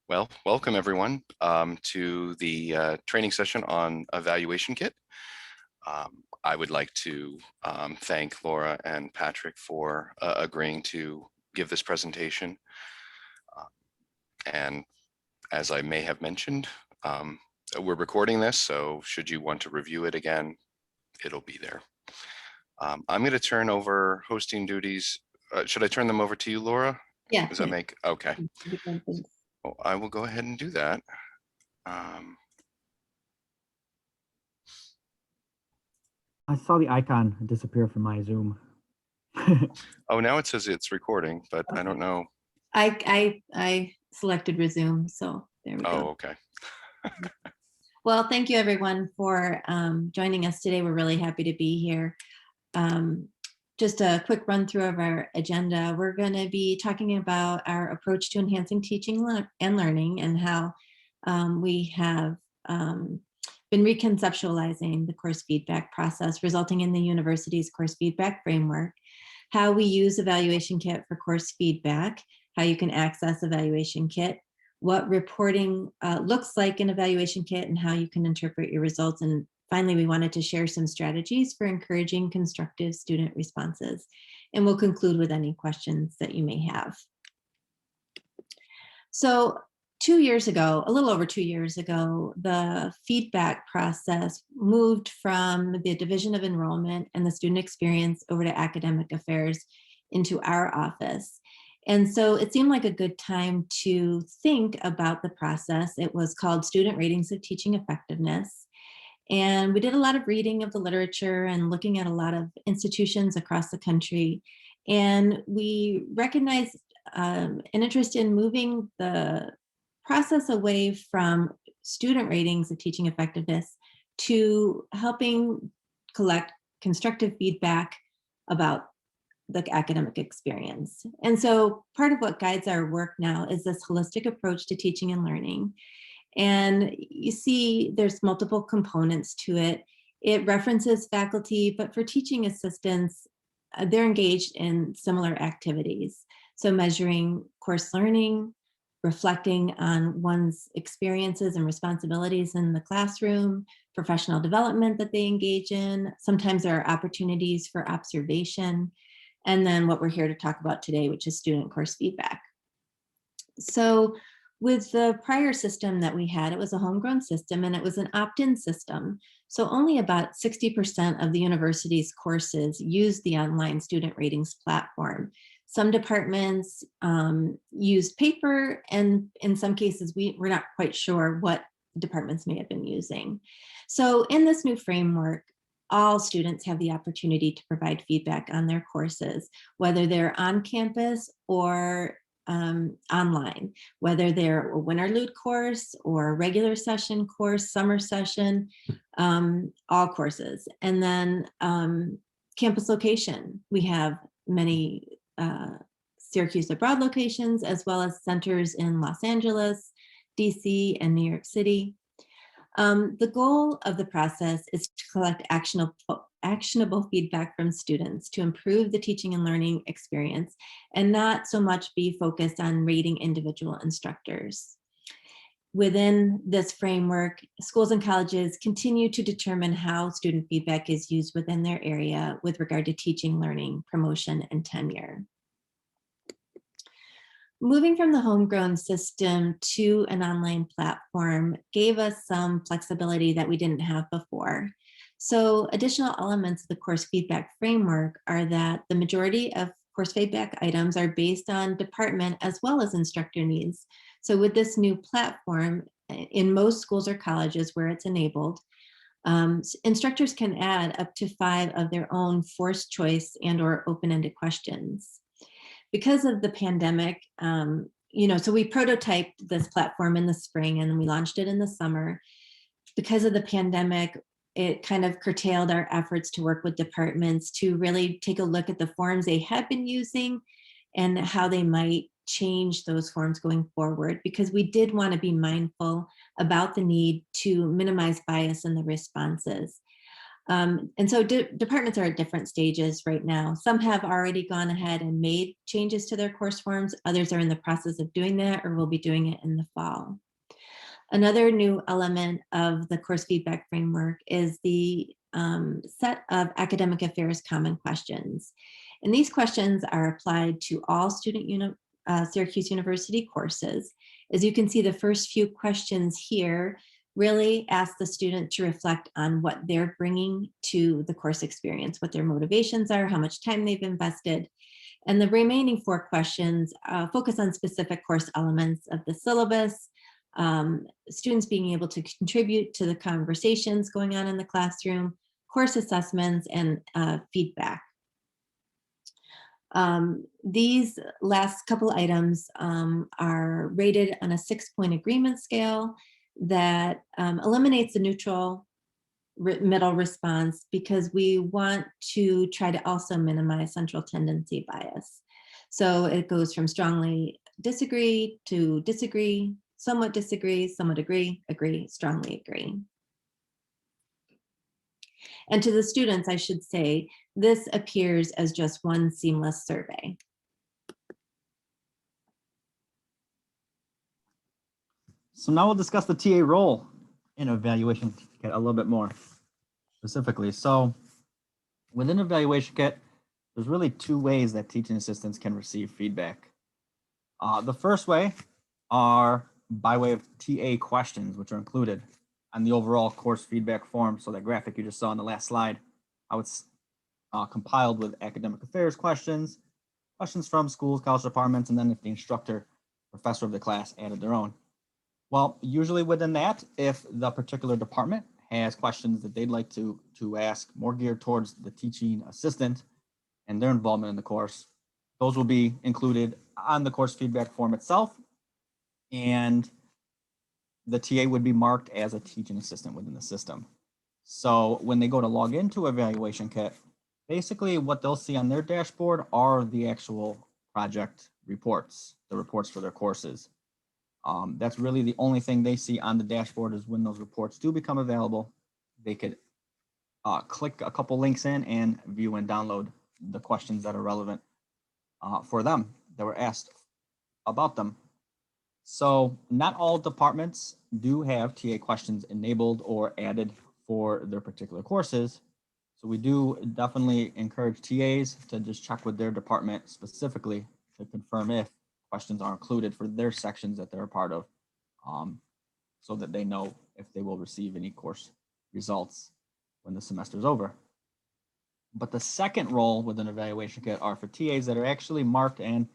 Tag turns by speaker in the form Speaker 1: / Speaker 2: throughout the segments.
Speaker 1: Well, welcome everyone to the training session on EvaluationKIT. I would like to thank Laura and Patrick for agreeing to give this presentation. And as I may have mentioned, we're recording this, so should you want to review it again, it'll be there. I'm going to turn over hosting duties. Should I turn them over to you, Laura?
Speaker 2: Yeah.
Speaker 1: Does that make, okay. Well, I will go ahead and do that.
Speaker 3: I saw the icon disappear from my Zoom.
Speaker 1: Oh, now it says it's recording, but I don't know.
Speaker 2: I selected resume, so there we go.
Speaker 1: Oh, okay.
Speaker 2: Well, thank you everyone for joining us today. We're really happy to be here. Just a quick run through of our agenda. We're going to be talking about our approach to enhancing teaching and learning and how we have been reconceptualizing the course feedback process, resulting in the university's course feedback framework, how we use EvaluationKIT for course feedback, how you can access EvaluationKIT, what reporting looks like in EvaluationKIT and how you can interpret your results. And finally, we wanted to share some strategies for encouraging constructive student responses. And we'll conclude with any questions that you may have. So 2 years ago, a little over 2 years ago, the feedback process moved from the Division of Enrollment and the Student Experience over to Academic Affairs into our office. And so it seemed like a good time to think about the process. It was called Student Ratings of Teaching Effectiveness. And we did a lot of reading of the literature and looking at a lot of institutions across the country. And we recognized an interest in moving the process away from student ratings of teaching effectiveness to helping collect constructive feedback about the academic experience. And so part of what guides our work now is this holistic approach to teaching and learning. And you see there's multiple components to it. It references faculty, but for teaching assistants, they're engaged in similar activities. So measuring course learning, reflecting on one's experiences and responsibilities in the classroom, professional development that they engage in. Sometimes there are opportunities for observation. And then what we're here to talk about today, which is student course feedback. So with the prior system that we had, it was a homegrown system and it was an opt-in system. So only about 60% of the university's courses use the online student ratings platform. Some departments used paper, and in some cases, we're not quite sure what departments may have been using. So in this new framework, all students have the opportunity to provide feedback on their courses, whether they're on campus or online, whether they're a win or lose course or a regular session course, summer session, all courses. And then campus location, we have many Syracuse abroad locations, as well as centers in Los Angeles, DC, and New York City. The goal of the process is to collect actionable feedback from students to improve the teaching and learning experience and not so much be focused on rating individual instructors. Within this framework, schools and colleges continue to determine how student feedback is used within their area with regard to teaching, learning, promotion, and tenure. Moving from the homegrown system to an online platform gave us some flexibility that we didn't have before. So additional elements of the course feedback framework are that the majority of course feedback items are based on department as well as instructor needs. So with this new platform, in most schools or colleges where it's enabled, instructors can add up to 5 of their own forced choice and or open-ended questions. Because of the pandemic, so we prototyped this platform in the spring and we launched it in the summer. Because of the pandemic, it kind of curtailed our efforts to work with departments to really take a look at the forms they had been using and how they might change those forms going forward, because we did want to be mindful about the need to minimize bias in the responses. And so departments are at different stages right now. Some have already gone ahead and made changes to their course forms. Others are in the process of doing that or will be doing it in the fall. Another new element of the course feedback framework is the set of academic affairs common questions. And these questions are applied to all Syracuse University courses. As you can see, the first few questions here really ask the student to reflect on what they're bringing to the course experience, what their motivations are, how much time they've invested. And the remaining 4 questions focus on specific course elements of the syllabus, students being able to contribute to the conversations going on in the classroom, course assessments, and feedback. These last couple items are rated on a 6-point agreement scale that eliminates the neutral middle response because we want to try to also minimize central tendency bias. So it goes from strongly disagree to disagree, somewhat agree, agree, strongly agree. And to the students, I should say, this appears as just one seamless survey.
Speaker 3: So now we'll discuss the TA role in EvaluationKIT a little bit more specifically. So within EvaluationKIT, there's really 2 ways that teaching assistants can receive feedback. The first way are by way of TA questions, which are included on the overall course feedback form. So that graphic you just saw on the last slide, how it's compiled with academic affairs questions from schools, college departments, and then if the instructor, professor of the class added their own. Well, usually within that, if the particular department has questions that they'd like to ask more geared towards the teaching assistant and their involvement in the course, those will be included on the course feedback form itself. And the TA would be marked as a teaching assistant within the system. So when they go to log into EvaluationKIT, basically what they'll see on their dashboard are the actual project reports, the reports for their courses. That's really the only thing they see on the dashboard is when those reports do become available, they could click a couple links in and view and download the questions that are relevant for them that were asked about them. So not all departments do have TA questions enabled or added for their particular courses. So we do definitely encourage TAs to just check with their department specifically to confirm if questions are included for their sections that they're a part of, so that they know if they will receive any course results when the semester is over. But the second role within EvaluationKIT are for TAs that are actually marked and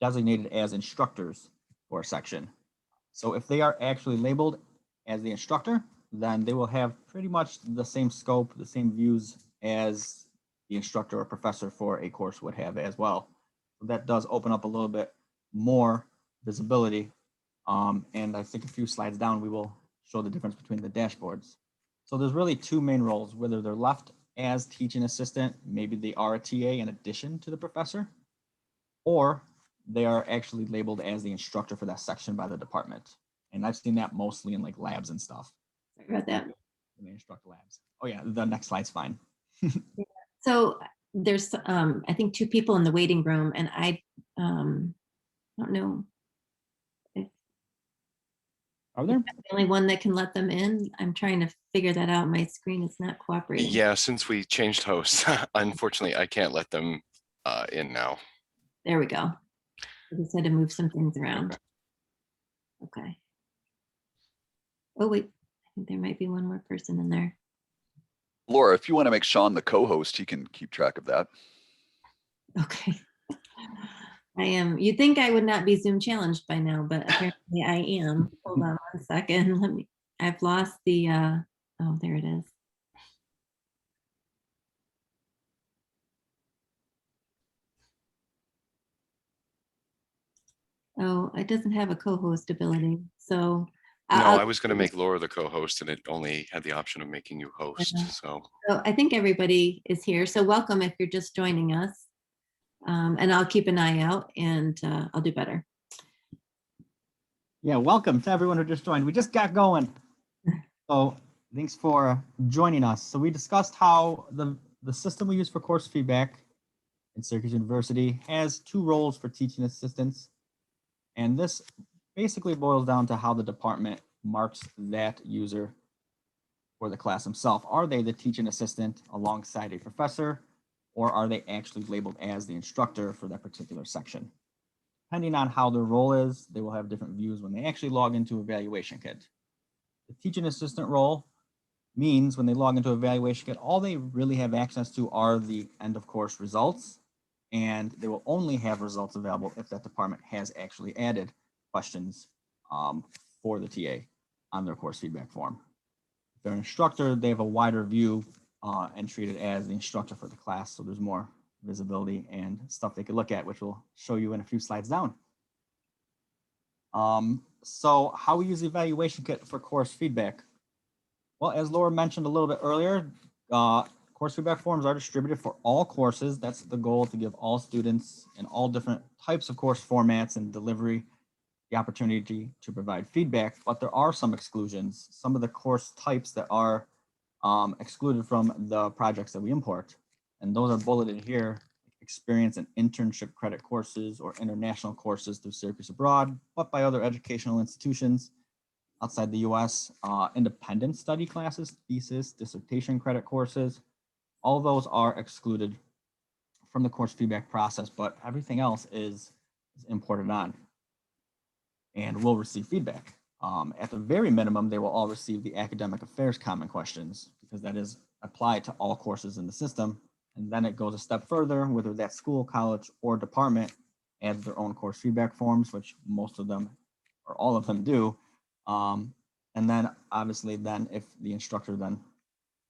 Speaker 3: designated as instructors for a section. So if they are actually labeled as the instructor, then they will have pretty much the same scope, the same views as the instructor or professor for a course would have as well. So that does open up a little bit more visibility. And I think a few slides down, we will show the difference between the dashboards. So there's really 2 main roles, whether they're left as teaching assistant, maybe they are a TA in addition to the professor, or they are actually labeled as the instructor for that section by the department. And I've seen that mostly in like labs and stuff.
Speaker 2: Sorry about that.
Speaker 3: In the instructor labs. Oh yeah, the next slide's fine.
Speaker 2: So there's, I think 2 people in the waiting room, and I don't know if
Speaker 3: Are there?
Speaker 2: I'm the only one that can let them in. I'm trying to figure that out. My screen is not cooperating.
Speaker 1: Yeah, since we changed hosts, unfortunately, I can't let them in now.
Speaker 2: There we go. I just had to move some things around. Okay. Oh, wait. I think there might be one more person in there.
Speaker 4: Laura, if you want to make Sean the co-host, he can keep track of that.
Speaker 2: Okay. I am. You'd think I would not be Zoom challenged by now, but apparently I am. Hold on 1 second. I've lost the, oh, there it is. Oh, it doesn't have a co-host ability. So
Speaker 1: No, I was going to make Laura the co-host, and it only had the option of making you host. So
Speaker 2: I think everybody is here. So welcome if you're just joining us. And I'll keep an eye out, and I'll do better.
Speaker 3: Yeah, welcome to everyone who just joined. We just got going. So Thanks for joining us. So we discussed how the system we use for course feedback in Syracuse University has two roles for teaching assistants. And this basically boils down to how the department marks that user for the class himself. Are they the teaching assistant alongside a professor, or are they actually labeled as the instructor for that particular section? Depending on how their role is, they will have different views when they actually log into EvaluationKIT. The teaching assistant role means when they log into EvaluationKIT, all they really have access to are the end of course results, and they will only have results available if that department has actually added questions for the TA on their course feedback form. If they're an instructor, they have a wider view and treat it as the instructor for the class, so there's more visibility and stuff they could look at, which we'll show you in a few slides down. So how we use EvaluationKIT for course feedback. Well, as Laura mentioned a little bit earlier, course feedback forms are distributed for all courses. That's the goal, to give all students in all different types of course formats and delivery the opportunity to provide feedback, but there are some exclusions. Some of the course types that are excluded from the projects that we import, and those are bulleted here: experience and internship credit courses or international courses through Syracuse Abroad, but by other educational institutions outside the US, independent study classes, thesis, dissertation credit courses. All those are excluded from the course feedback process, but everything else is imported on and will receive feedback. At the very minimum, they will all receive the academic affairs common questions, because that is applied to all courses in the system. And then it goes a step further, whether that school, college, or department adds their own course feedback forms, which most of them or all of them do. And then obviously then if the instructor then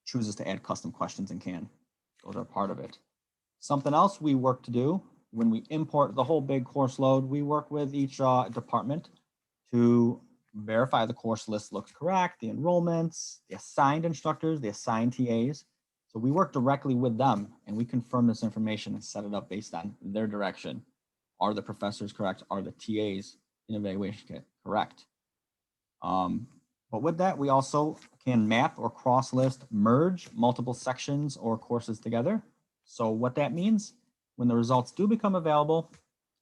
Speaker 3: chooses to add custom questions and can, those are part of it. Something else we work to do when we import the whole big course load, we work with each department to verify the course list looks correct, the enrollments, the assigned instructors, the assigned TAs. So we work directly with them and we confirm this information and set it up based on their direction. Are the professors correct? Are the TAs in EvaluationKIT correct? But with that, we also can map or cross-list, merge multiple sections or courses together. So what that means, when the results do become available,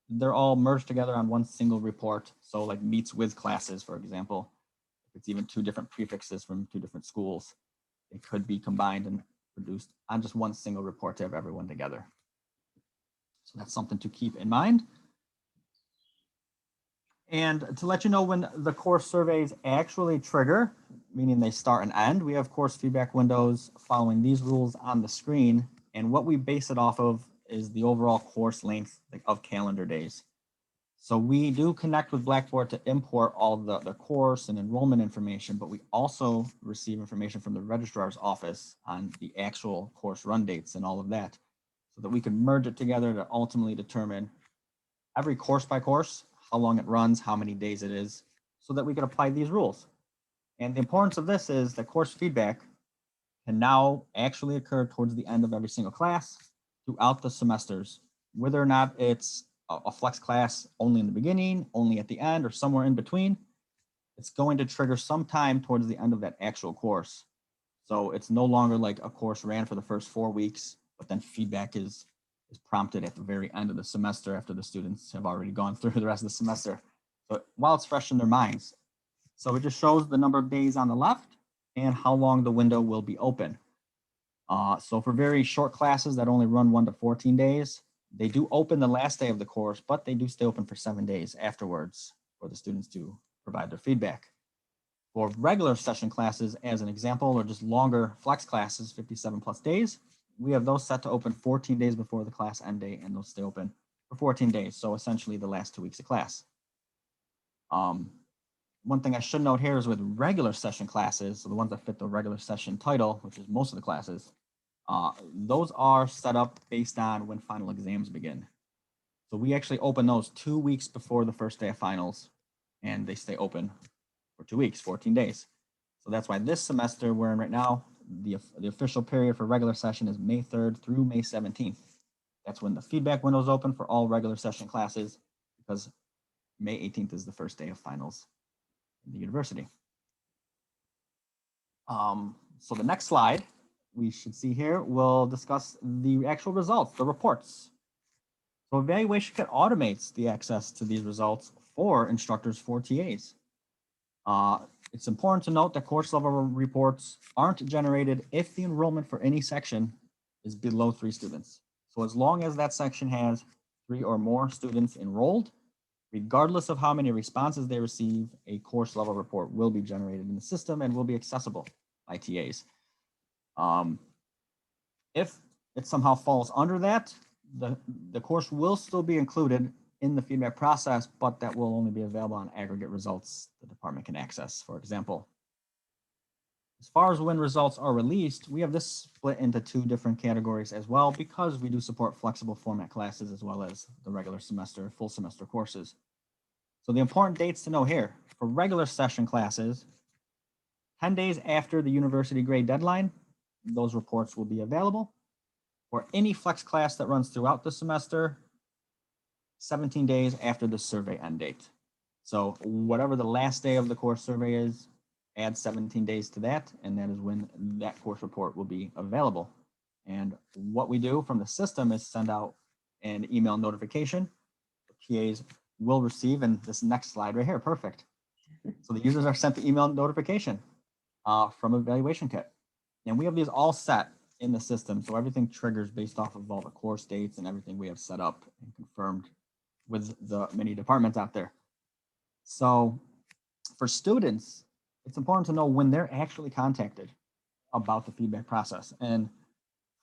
Speaker 3: they're all merged together on one single report. So like meets with classes, for example, if it's even two different prefixes from two different schools, it could be combined and produced on just one single report to have everyone together. So that's something to keep in mind. And to let you know when the course surveys actually trigger, meaning they start and end, we have course feedback windows following these rules on the screen. And what we base it off of is the overall course length of calendar days. So we do connect with Blackboard to import all the course and enrollment information, but we also receive information from the registrar's office on the actual course run dates and all of that, so that we can merge it together to ultimately determine every course by course, how long it runs, how many days it is, so that we can apply these rules. And the importance of this is that course feedback can now actually occur towards the end of every single class throughout the semesters, whether or not it's a flex class only in the beginning, only at the end, or somewhere in between. It's going to trigger sometime towards the end of that actual course. So it's no longer like a course ran for the first 4 weeks, but then feedback is prompted at the very end of the semester after the students have already gone through the rest of the semester. But while it's fresh in their minds. So it just shows the number of days on the left and how long the window will be open. So for very short classes that only run 1 to 14 days, they do open the last day of the course, but they do stay open for 7 days afterwards for the students to provide their feedback. For regular session classes, as an example, or just longer flex classes, 57 plus days, we have those set to open 14 days before the class end date, and those stay open for 14 days. So essentially the last 2 weeks of class. One thing I should note here is with regular session classes, so the ones that fit the regular session title, which is most of the classes, those are set up based on when final exams begin. So we actually open those 2 weeks before the first day of finals, and they stay open for 2 weeks, 14 days. So that's why this semester we're in right now, the official period for regular session is May 3rd through May 17th. That's when the feedback window is open for all regular session classes, because May 18th is the first day of finals in the university. So the next slide we should see here will discuss the actual results, the reports. So EvaluationKIT automates the access to these results for instructors, for TAs. It's important to note that course level reports aren't generated if the enrollment for any section is below 3 students. So as long as that section has 3 or more students enrolled, regardless of how many responses they receive, a course level report will be generated in the system and will be accessible by TAs. If it somehow falls under that, the course will still be included in the feedback process, but that will only be available on aggregate results the department can access. For example, as far as when results are released, we have this split into 2 different categories as well, because we do support flexible format classes as well as the regular semester, full semester courses. So the important dates to know here: for regular session classes, 10 days after the university grade deadline, those reports will be available. For any flex class that runs throughout the semester, 17 days after the survey end date. So whatever the last day of the course survey is, add 17 days to that, and that is when that course report will be available. And what we do from the system is send out an email notification. The TAs will receive, and this next slide right here, perfect. So the users are sent the email notification from EvaluationKIT. And we have these all set in the system, so everything triggers based off of all the course dates and everything we have set up and confirmed with the many departments out there. So for students, it's important to know when they're actually contacted about the feedback process. And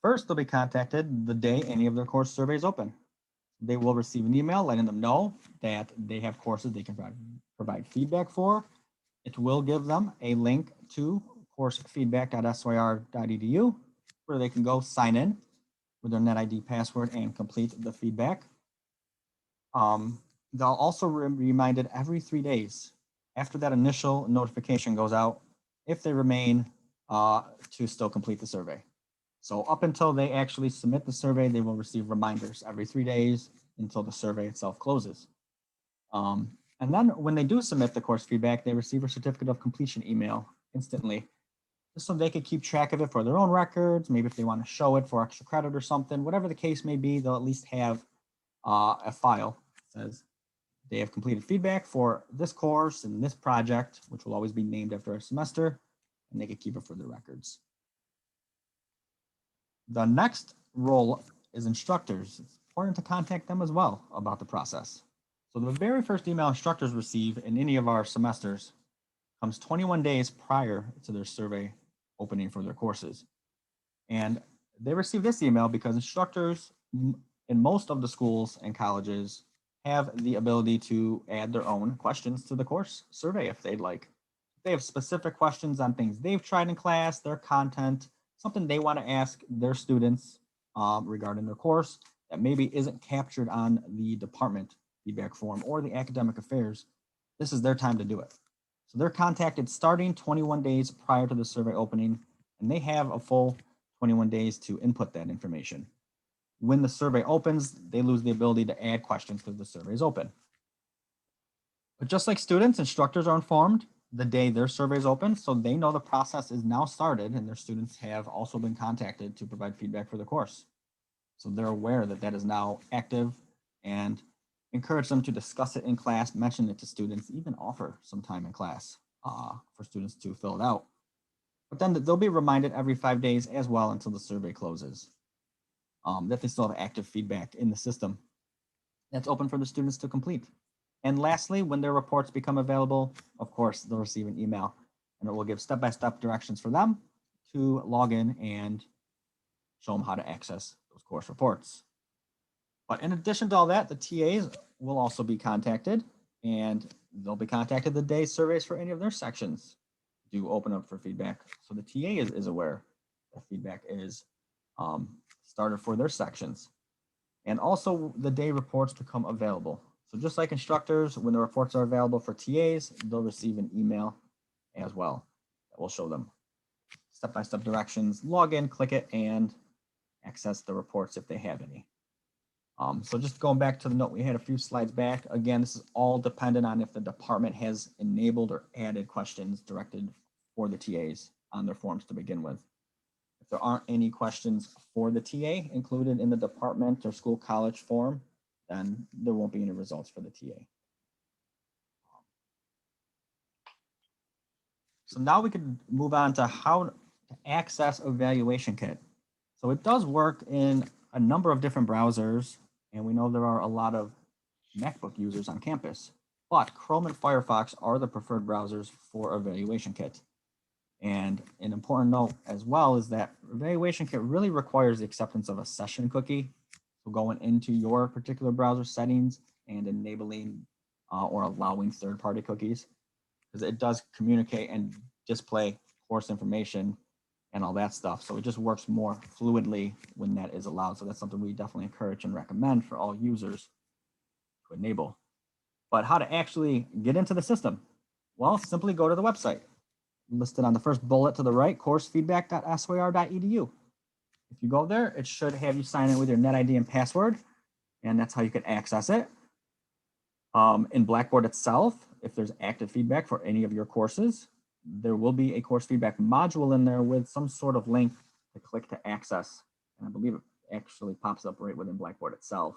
Speaker 3: first, they'll be contacted the day any of their course surveys open. They will receive an email letting them know that they have courses they can provide feedback for. It will give them a link to coursefeedback.syr.edu where they can go sign in with their NetID password and complete the feedback. They'll also be reminded every 3 days after that initial notification goes out if they remain to still complete the survey. So up until they actually submit the survey, they will receive reminders every 3 days until the survey itself closes. And then when they do submit the course feedback, they receive a certificate of completion email instantly, just so they could keep track of it for their own records. Maybe if they want to show it for extra credit or something, whatever the case may be, they'll at least have a file that says they have completed feedback for this course and this project, which will always be named after a semester, and they can keep it for their records. The next role is instructors. It's important to contact them as well about the process. So the very first email instructors receive in any of our semesters comes 21 days prior to their survey opening for their courses. And they receive this email because instructors in most of the schools and colleges have the ability to add their own questions to the course survey if they'd like. If they have specific questions on things they've tried in class, their content, something they want to ask their students regarding their course that maybe isn't captured on the department feedback form or the academic affairs, this is their time to do it. So they're contacted starting 21 days prior to the survey opening, and they have a full 21 days to input that information. When the survey opens, they lose the ability to add questions because the survey is open. But just like students, instructors are informed the day their survey is open, so they know the process is now started and their students have also been contacted to provide feedback for the course. So they're aware that that is now active and encourage them to discuss it in class, mention it to students, even offer some time in class for students to fill it out. But then they'll be reminded every 5 days as well until the survey closes that they still have active feedback in the system that's open for the students to complete. And lastly, when their reports become available, of course, they'll receive an email and it will give step-by-step directions for them to log in and show them how to access those course reports. But in addition to all that, the TAs will also be contacted, and they'll be contacted the day surveys for any of their sections do open up for feedback. So the TA is aware that feedback is started for their sections. And also the day reports become available. So just like instructors, when the reports are available for TAs, they'll receive an email as well that will show them step-by-step directions, log in, click it, and access the reports if they have any. So just going back to the note we had a few slides back, again, this is all dependent on if the department has enabled or added questions directed for the TAs on their forms to begin with. If there aren't any questions for the TA included in the department or school college form, then there won't be any results for the TA. So now we can move on to how to access EvaluationKIT. So it does work in a number of different browsers, and we know there are a lot of MacBook users on campus, but Chrome and Firefox are the preferred browsers for EvaluationKIT. And an important note as well is that EvaluationKIT really requires the acceptance of a session cookie. So going into your particular browser settings and enabling or allowing third-party cookies, because it does communicate and display course information and all that stuff. So it just works more fluidly when that is allowed. So that's something we definitely encourage and recommend for all users to enable. But how to actually get into the system? Well, simply go to the website. Listed on the first bullet to the right, coursefeedback.syr.edu. If you go there, it should have you sign in with your NetID and password, and that's how you can access it. In Blackboard itself, if there's active feedback for any of your courses, there will be a course feedback module in there with some sort of link to click to access. And I believe it actually pops up right within Blackboard itself.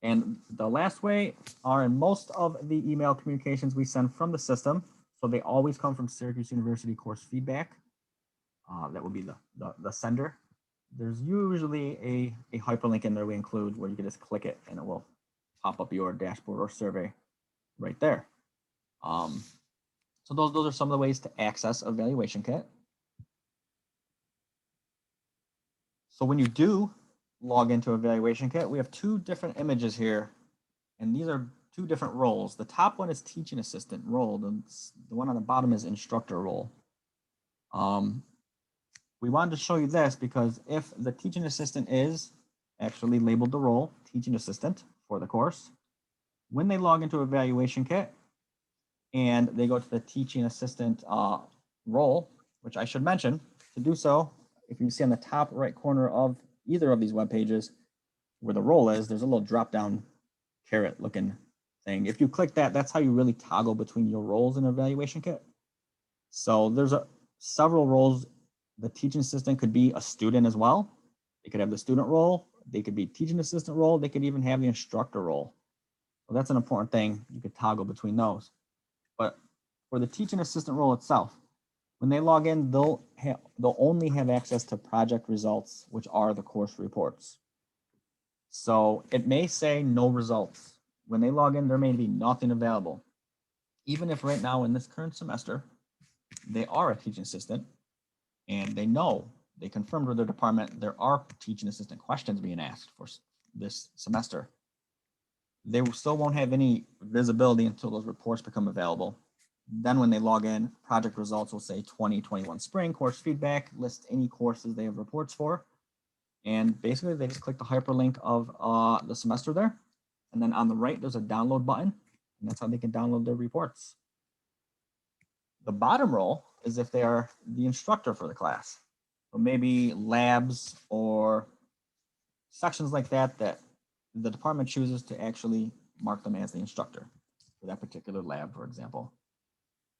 Speaker 3: And the last way are in most of the email communications we send from the system. So they always come from Syracuse University course feedback. That would be the sender. There's usually a hyperlink in there we include where you can just click it and it will pop up your dashboard or survey right there. So those are some of the ways to access EvaluationKIT. So when you do log into EvaluationKIT, we have two different images here, and these are two different roles. The top one is teaching assistant role. The one on the bottom is instructor role. We wanted to show you this because if the teaching assistant is actually labeled the role teaching assistant for the course, when they log into EvaluationKIT and they go to the teaching assistant role, which I should mention, to do so, if you see on the top right corner of either of these web pages where the role is, there's a little drop down carrot looking thing. If you click that, that's how you really toggle between your roles in EvaluationKIT. So there's several roles. The teaching assistant could be a student as well. They could have the student role. They could be teaching assistant role. They could even have the instructor role. So that's an important thing. You could toggle between those. But for the teaching assistant role itself, when they log in, they'll only have access to project results, which are the course reports. So it may say no results. When they log in, there may be nothing available. Even if right now in this current semester, they are a teaching assistant and they confirmed with their department there are teaching assistant questions being asked for this semester. They still won't have any visibility until those reports become available. Then when they log in, project results will say 2021 spring course feedback, list any courses they have reports for. And basically they just click the hyperlink of the semester there. And then on the right, there's a download button, and that's how they can download their reports. The bottom role is if they are the instructor for the class. So maybe labs or sections like that the department chooses to actually mark them as the instructor for that particular lab, for example.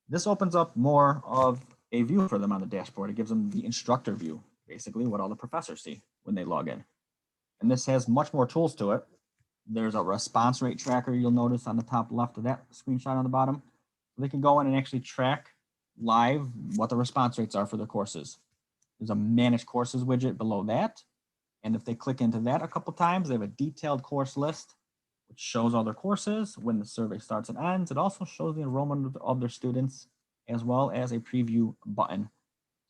Speaker 3: This opens up more of a view for them on the dashboard. It gives them the instructor view, basically what all the professors see when they log in. And this has much more tools to it. There's a response rate tracker you'll notice on the top left of that screenshot on the bottom. They can go in and actually track live what the response rates are for their courses. There's a manage courses widget below that. And if they click into that a couple times, they have a detailed course list, which shows all their courses, when the survey starts and ends. It also shows the enrollment of their students, as well as a preview button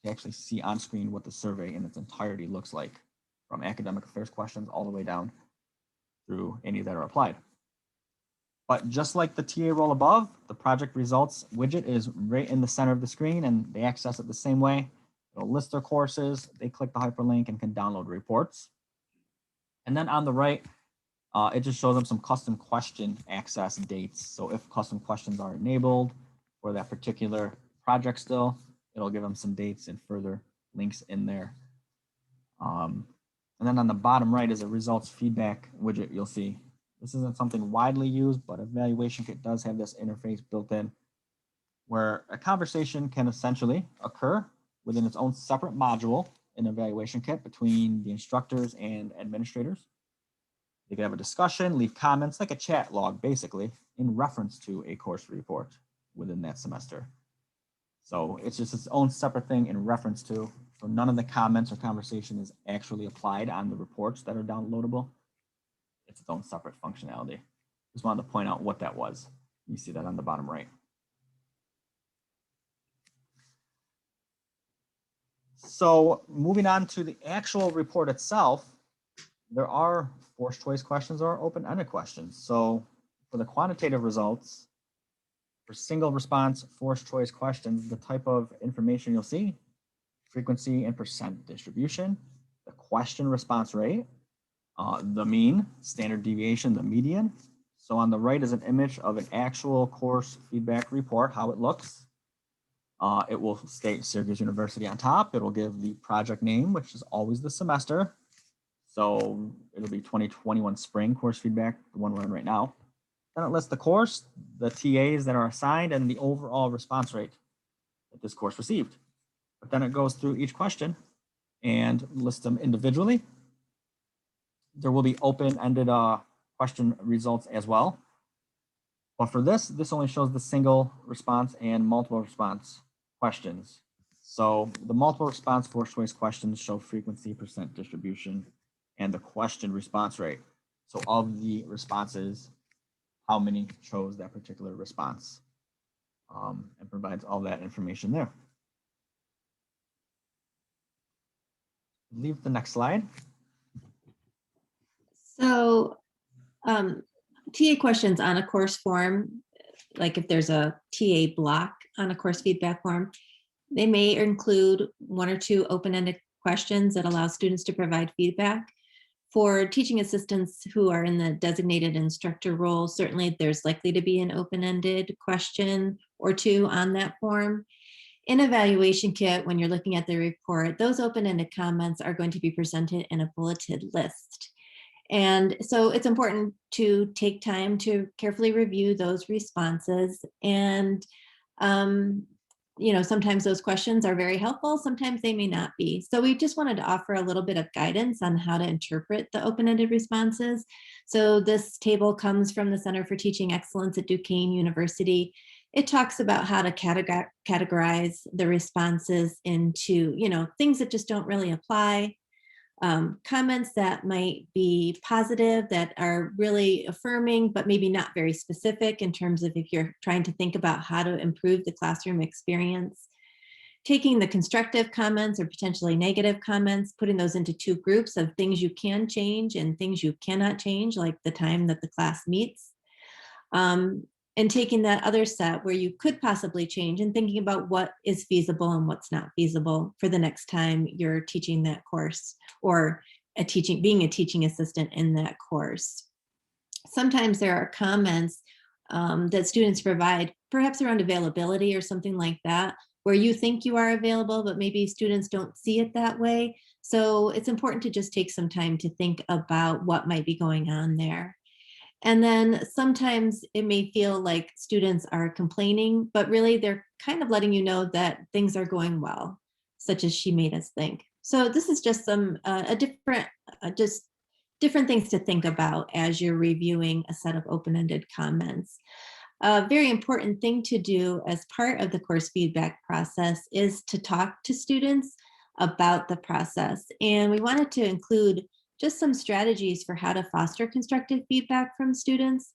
Speaker 3: to actually see on screen what the survey in its entirety looks like, from academic affairs questions all the way down through any that are applied. But just like the TA role above, the project results widget is right in the center of the screen, and they access it the same way. It'll list their courses, they click the hyperlink and can download reports. And then on the right, it just shows them some custom question access dates. So if custom questions are enabled for that particular project still, it'll give them some dates and further links in there. And then on the bottom right is a results feedback widget you'll see. This isn't something widely used, but EvaluationKIT does have this interface built in. where a conversation can essentially occur within its own separate module in EvaluationKIT between the instructors and administrators. They can have a discussion, leave comments, like a chat log, basically, in reference to a course report within that semester. So it's just its own separate thing in reference to, so none of the comments or conversation is actually applied on the reports that are downloadable. It's its own separate functionality. Just wanted to point out what that was. You see that on the bottom right. So moving on to the actual report itself, there are forced choice questions or open-ended questions. So for the quantitative results, for single response forced choice questions, the type of information you'll see, frequency and percent distribution, the question response rate, the mean, standard deviation, the median. So on the right is an image of an actual course feedback report, how it looks. It will state Syracuse University on top. It'll give the project name, which is always the semester. So it'll be 2021 spring course feedback, the one we're in right now. Then it lists the course, the TAs that are assigned, and the overall response rate that this course received. But then it goes through each question and lists them individually. There will be open-ended question results as well. But for this only shows the single response and multiple response questions. So the multiple response forced choice questions show frequency, percent distribution, and the question response rate. So of the responses, how many chose that particular response, and provides all that information there. Leave the next slide.
Speaker 2: So TA questions on a course form, like if there's a TA block on a course feedback form, they may include one or two open-ended questions that allow students to provide feedback. For teaching assistants who are in the designated instructor role, certainly there's likely to be an open-ended question or two on that form. In EvaluationKIT, when you're looking at the report, those open-ended comments are going to be presented in a bulleted list. And so it's important to take time to carefully review those responses. And sometimes those questions are very helpful, sometimes they may not be. So we just wanted to offer a little bit of guidance on how to interpret the open-ended responses. So this table comes from the Center for Teaching Excellence at Duquesne University. It talks about how to categorize the responses into, things that just don't really apply, comments that might be positive, that are really affirming, but maybe not very specific in terms of if you're trying to think about how to improve the classroom experience. Taking the constructive comments or potentially negative comments, putting those into two groups of things you can change and things you cannot change, like the time that the class meets. And taking that other set where you could possibly change and thinking about what is feasible and what's not feasible for the next time you're teaching that course or being a teaching assistant in that course. Sometimes there are comments that students provide, perhaps around availability or something like that, where you think you are available, but maybe students don't see it that way. So it's important to just take some time to think about what might be going on there. And then sometimes it may feel like students are complaining, but really they're kind of letting you know that things are going well, such as she made us think. So this is just some different things to think about as you're reviewing a set of open-ended comments. A very important thing to do as part of the course feedback process is to talk to students about the process. And we wanted to include just some strategies for how to foster constructive feedback from students.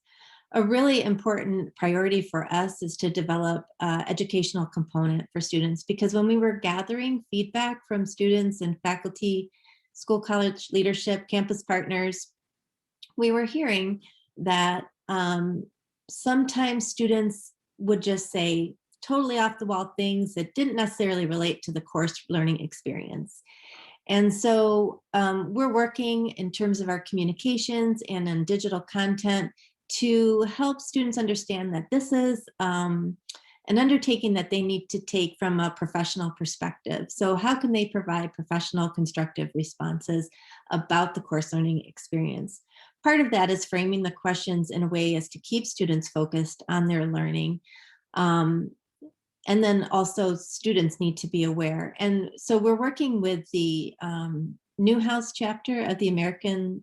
Speaker 2: A really important priority for us is to develop an educational component for students, because when we were gathering feedback from students and faculty, school college leadership, campus partners, we were hearing that sometimes students would just say totally off the wall things that didn't necessarily relate to the course learning experience. And so we're working in terms of our communications and in digital content to help students understand that this is an undertaking that they need to take from a professional perspective. So how can they provide professional constructive responses about the course learning experience? Part of that is framing the questions in a way as to keep students focused on their learning. And then also students need to be aware. And so we're working with the Newhouse chapter of the American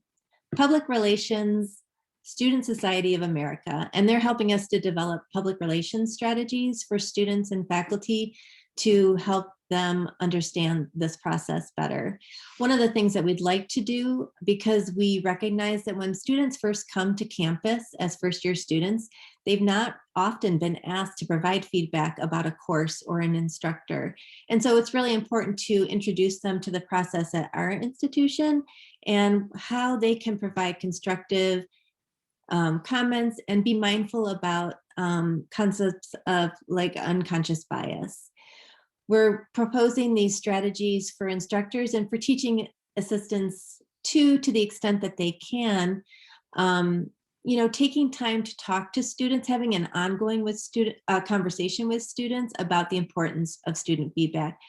Speaker 2: Public Relations Student Society of America, and they're helping us to develop public relations strategies for students and faculty to help them understand this process better. One of the things that we'd like to do, because we recognize that when students first come to campus as first-year students, they've not often been asked to provide feedback about a course or an instructor. And so it's really important to introduce them to the process at our institution and how they can provide constructive comments and be mindful about concepts of like unconscious bias. We're proposing these strategies for instructors and for teaching assistants to the extent that they can, taking time to talk to students, having an ongoing conversation with students about the importance of student feedback.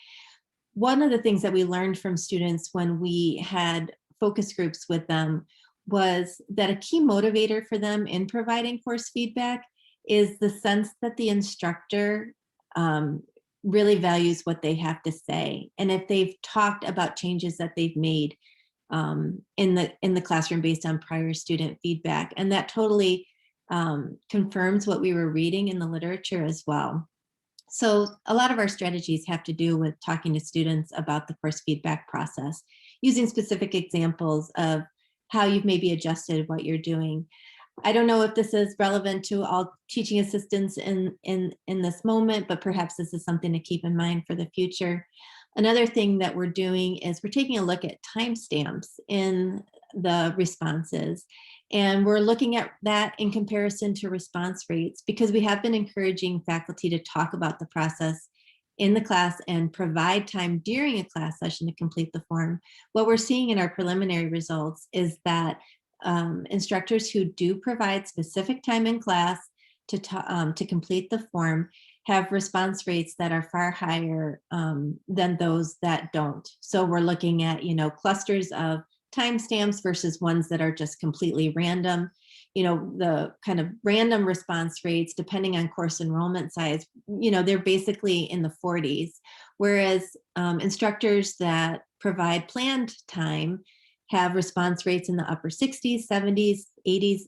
Speaker 2: One of the things that we learned from students when we had focus groups with them was that a key motivator for them in providing course feedback is the sense that the instructor really values what they have to say. And if they've talked about changes that they've made in the classroom based on prior student feedback. And that totally confirms what we were reading in the literature as well. So a lot of our strategies have to do with talking to students about the course feedback process, using specific examples of how you've maybe adjusted what you're doing. I don't know if this is relevant to all teaching assistants in this moment, but perhaps this is something to keep in mind for the future. Another thing that we're doing is we're taking a look at timestamps in the responses. And we're looking at that in comparison to response rates, because we have been encouraging faculty to talk about the process in the class and provide time during a class session to complete the form. What we're seeing in our preliminary results is that instructors who do provide specific time in class to complete the form have response rates that are far higher than those that don't. So we're looking at, clusters of timestamps versus ones that are just completely random. The kind of random response rates, depending on course enrollment size, they're basically in the 40s, whereas instructors that provide planned time have response rates in the upper 60s, 70s, 80s,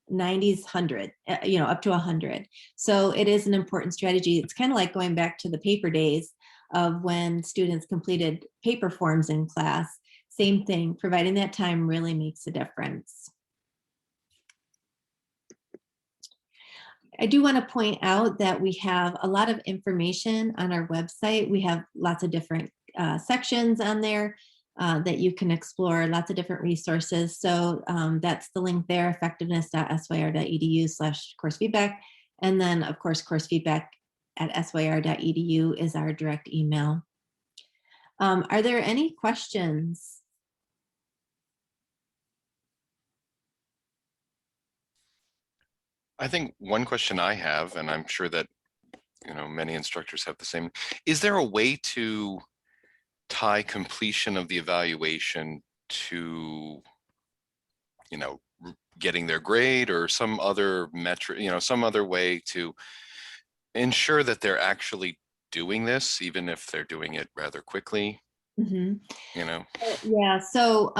Speaker 2: 90s, 100, up to 100. So it is an important strategy. It's kind of like going back to the paper days of when students completed paper forms in class. Same thing, providing that time really makes a difference. I do want to point out that we have a lot of information on our website. We have lots of different sections on there that you can explore, lots of different resources. So that's the link there, effectiveness.syr.edu/course feedback. And then of course, course feedback at syr.edu is our direct email. Are there any questions?
Speaker 1: I think one question I have, and I'm sure that many instructors have the same, is there a way to tie completion of the evaluation to getting their grade or some other metric, some other way to ensure that they're actually doing this, even if they're doing it rather quickly?
Speaker 2: Mm-hmm. Yeah, so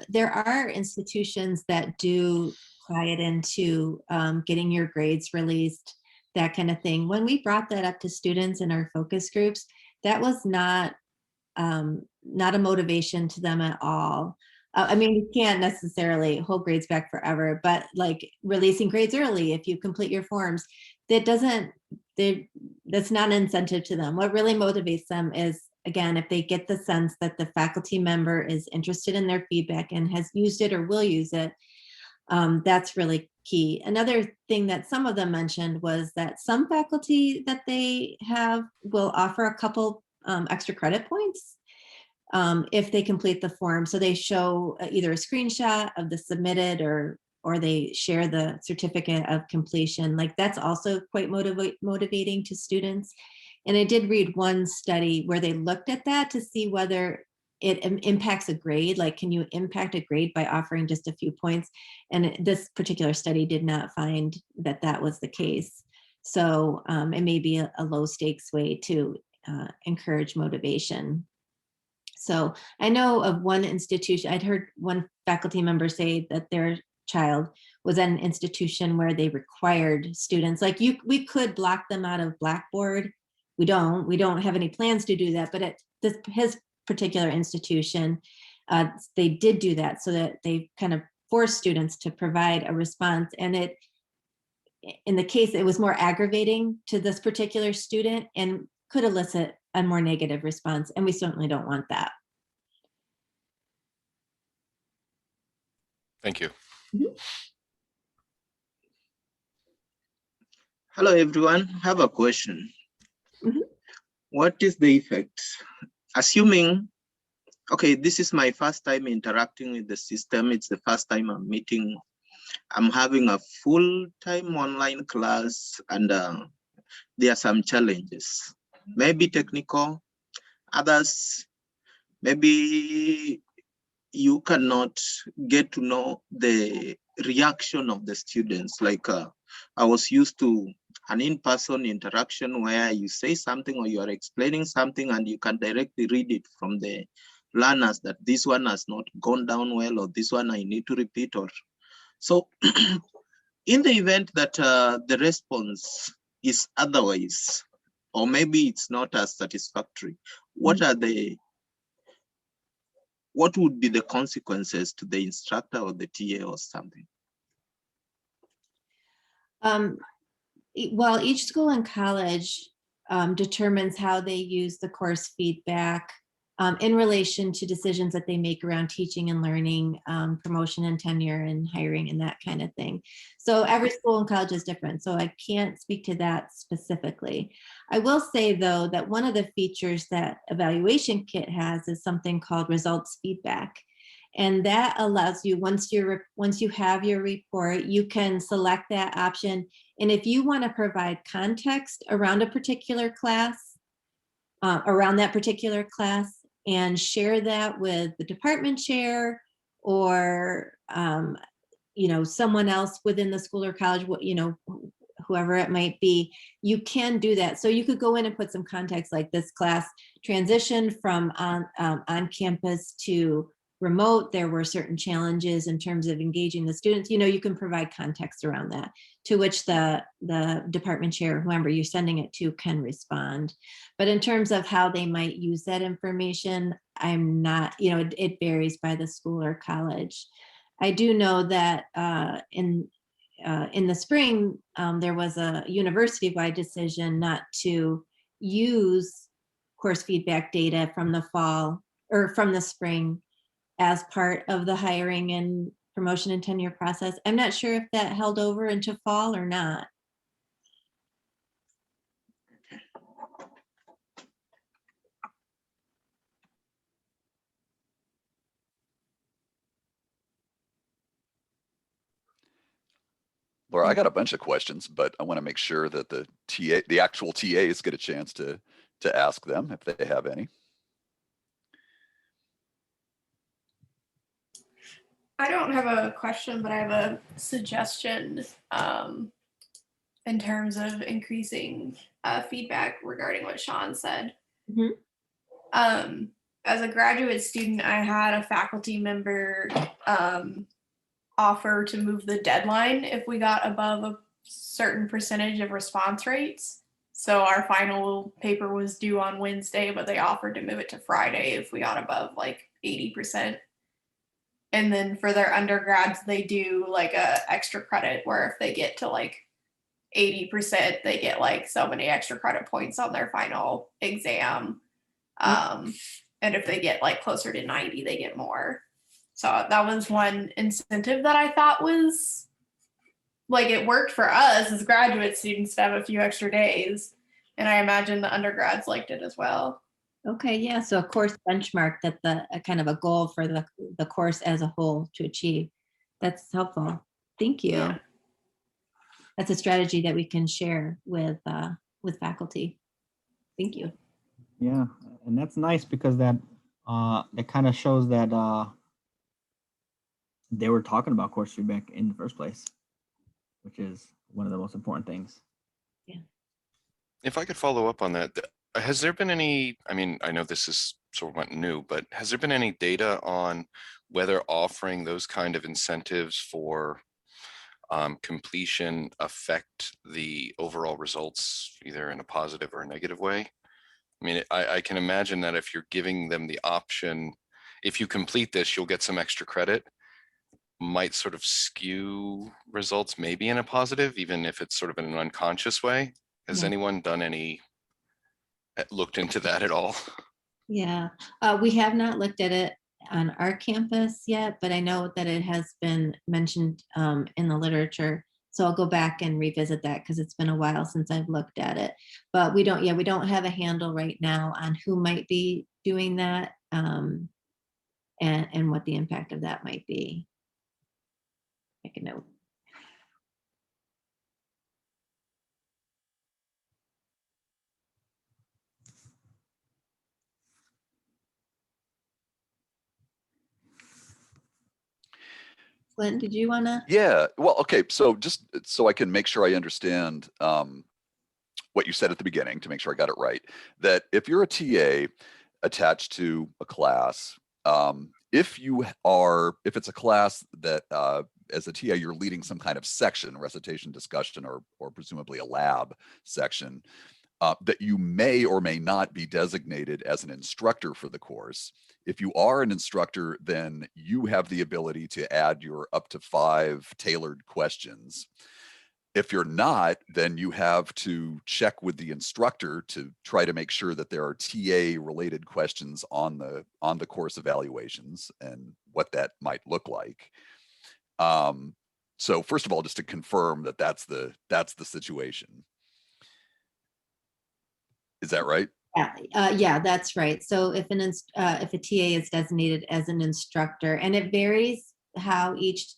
Speaker 2: there are institutions that do tie it into getting your grades released, that kind of thing. When we brought that up to students in our focus groups, that was not a motivation to them at all. I mean, you can't necessarily hold grades back forever, but like releasing grades early if you complete your forms, that's not an incentive to them. What really motivates them is, again, if they get the sense that the faculty member is interested in their feedback and has used it or will use it, that's really key. Another thing that some of them mentioned was that some faculty that they have will offer a couple extra credit points if they complete the form. So they show either a screenshot of the submitted or they share the certificate of completion. Like that's also quite motivating to students. And I did read one study where they looked at that to see whether it impacts a grade. Like, can you impact a grade by offering just a few points? And this particular study did not find that that was the case. So it may be a low stakes way to encourage motivation. So I know of one institution, I'd heard one faculty member say that their child was at an institution where they required students, like we could block them out of Blackboard. We don't have any plans to do that, but at his particular institution, they did do that so that they kind of forced students to provide a response. And in the case, it was more aggravating to this particular student and could elicit a more negative response. And we certainly don't want that.
Speaker 1: Thank you.
Speaker 5: Hello, everyone. I have a question.
Speaker 2: Mhm.
Speaker 5: What is the effect? Assuming, okay, this is my first time interacting with the system. It's the first time I'm having a full-time online class, and there are some challenges, maybe technical, others, maybe you cannot get to know the reaction of the students. Like I was used to an in-person interaction where you say something or you are explaining something and you can directly read it from the learners that this one has not gone down well, or this one I need to repeat. Or so in the event that the response is otherwise, or maybe it's not as satisfactory, what would be the consequences to the instructor or the TA or something?
Speaker 2: Well, each school and college determines how they use the course feedback in relation to decisions that they make around teaching and learning, promotion and tenure and hiring and that kind of thing. So every school and college is different. So I can't speak to that specifically. I will say though, that one of the features that EvaluationKIT has is something called results feedback. And that allows you, once you have your report, you can select that option. And if you want to provide context around a particular class, around that particular class, and share that with the department chair or someone else within the school or college, whoever it might be, you can do that. So you could go in and put some context, like this class transitioned from on campus to remote. There were certain challenges in terms of engaging the students. You can provide context around that, to which the department chair, whoever you're sending it to, can respond. But in terms of how they might use that information, I'm not, it varies by the school or college. I do know that in the spring, there was a university-wide decision not to use course feedback data from the fall or from the spring as part of the hiring and promotion and tenure process. I'm not sure if that held over into fall or not.
Speaker 4: Laura, I got a bunch of questions, but I want to make sure that the actual TAs get a chance to ask them if they have any.
Speaker 6: I don't have a question, but I have a suggestion in terms of increasing feedback regarding what Sean said.
Speaker 2: Mhm.
Speaker 6: As a graduate student, I had a faculty member offer to move the deadline if we got above a certain percentage of response rates. So our final paper was due on Wednesday, but they offered to move it to Friday if we got above like 80%. And then for their undergrads, they do like a extra credit where if they get to like 80%, they get like so many extra credit points on their final exam. And if they get like closer to 90, they get more. So that was one incentive that I thought was like, it worked for us as graduate students to have a few extra days. And I imagine the undergrads liked it as well.
Speaker 2: Okay, yeah, so a course benchmark, that a kind of a goal for the course as a whole to achieve. That's helpful. Thank you.
Speaker 6: Yeah.
Speaker 2: That's a strategy that we can share with faculty. Thank you.
Speaker 3: Yeah, and that's nice because that kind of shows that they were talking about course feedback in the first place, which is one of the most important things.
Speaker 2: Yeah.
Speaker 1: If I could follow up on that, has there been any, I mean, I know this is sort of new, but has there been any data on whether offering those kind of incentives for completion affect the overall results either in a positive or a negative way? I mean, I can imagine that if you're giving them the option, if you complete this, you'll get some extra credit, might sort of skew results maybe in a positive, even if it's sort of in an unconscious way. Has
Speaker 2: Yeah.
Speaker 1: anyone done any, looked into that at all?
Speaker 2: Yeah, we have not looked at it on our campus yet, but I know that it has been mentioned in the literature. So I'll go back and revisit that because it's been a while since I've looked at it. But we don't, yeah, we don't have a handle right now on who might be doing that and what the impact of that might be. Make a note. Flynn, did you want to?
Speaker 4: Yeah, well, okay, so just so I can make sure I understand what you said at the beginning, to make sure I got it right, that if you're a TA attached to a class, if it's a class that as a TA you're leading some kind of section, recitation, discussion, or presumably a lab section, that you may or may not be designated as an instructor for the course. If you are an instructor, then you have the ability to add your up to 5 tailored questions. If you're not, then you have to check with the instructor to try to make sure that there are TA related questions on the course evaluations and what that might look like. So first of all, just to confirm that that's the situation. Is that right?
Speaker 2: Yeah, that's right. So if if a TA is designated as an instructor, and it varies how each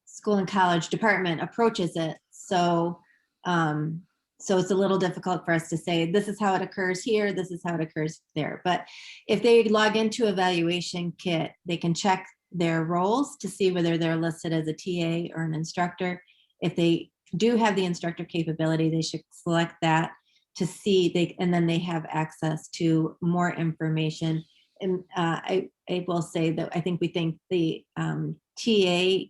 Speaker 2: school and college department approaches it. So so it's a little difficult for us to say this is how it occurs here, this is how it occurs there. But if they log into EvaluationKIT, they can check their roles to see whether they're listed as a TA or an instructor. If they do have the instructor capability, they should select that to see and then they have access to more information. And I will say that I think we think the TA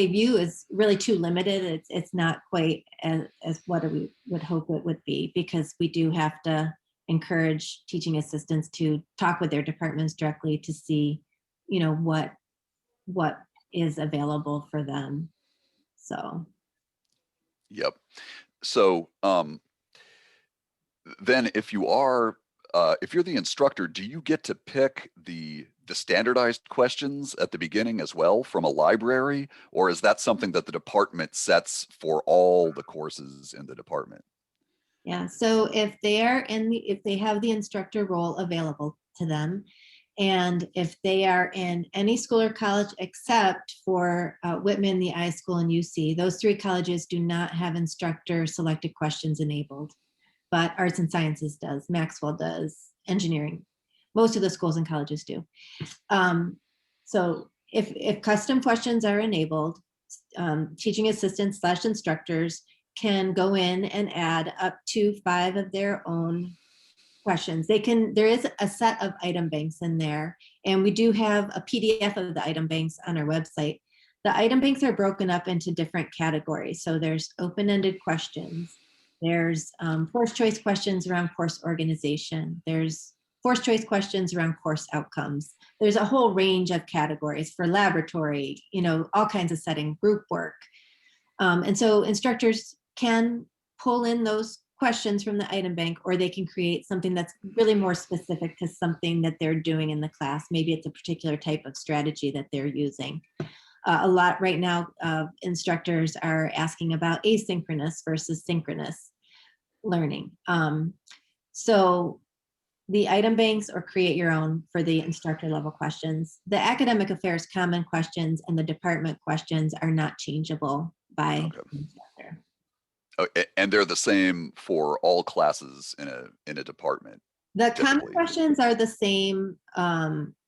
Speaker 2: view is really too limited. It's not quite as what we would hope it would be, because we do have to encourage teaching assistants to talk with their departments directly to see, you know, what is available for them. So.
Speaker 4: Yep. So then if you're the instructor, do you get to pick the standardized questions at the beginning as well from a library, or is that something that the department sets for all the courses in the department?
Speaker 2: Yeah, so if they have the instructor role available to them, and if they are in any school or college except for Whitman, the iSchool, and UC, those 3 colleges do not have instructor selected questions enabled, but Arts and Sciences does, Maxwell does, engineering. Most of the schools and colleges do. So if custom questions are enabled, teaching assistants / instructors can go in and add up to 5 of their own questions. There is a set of item banks in there, and we do have a PDF of the item banks on our website. The item banks are broken up into different categories. So there's open-ended questions. There's forced choice questions around course organization. There's forced choice questions around course outcomes. There's a whole range of categories for laboratory, you know, all kinds of setting, group work. And so instructors can pull in those questions from the item bank, or they can create something that's really more specific to something that they're doing in the class. Maybe it's a particular type of strategy that they're using. A lot right now, instructors are asking about asynchronous versus synchronous learning. So the item banks or create your own for the instructor level questions. The academic affairs common questions and the department questions are not changeable by the instructor.
Speaker 4: Oh, and they're the same for all classes in a department.
Speaker 2: The common questions are the same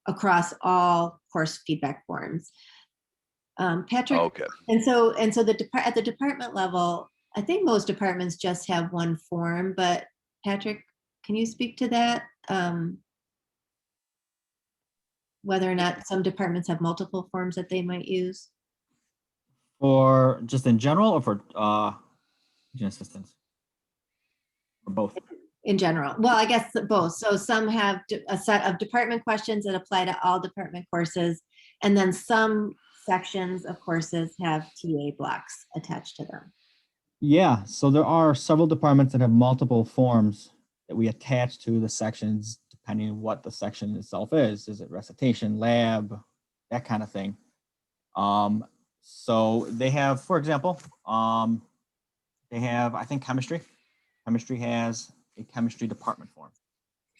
Speaker 2: across all course feedback forms. Patrick,
Speaker 4: okay.
Speaker 2: and so at the department level, I think most departments just have one form, but Patrick, can you speak to that? Whether or not some departments have multiple forms that they might use?
Speaker 3: For just in general or for teaching assistants? Or both?
Speaker 2: In general. Well, I guess both. So some have a set of department questions that apply to all department courses. And then some sections of courses have TA blocks attached to them.
Speaker 3: Yeah, so there are several departments that have multiple forms that we attach to the sections depending on what the section itself is. Is it recitation, lab, that kind of thing? So they have, for example, they have, I think, chemistry. Chemistry has a chemistry department form.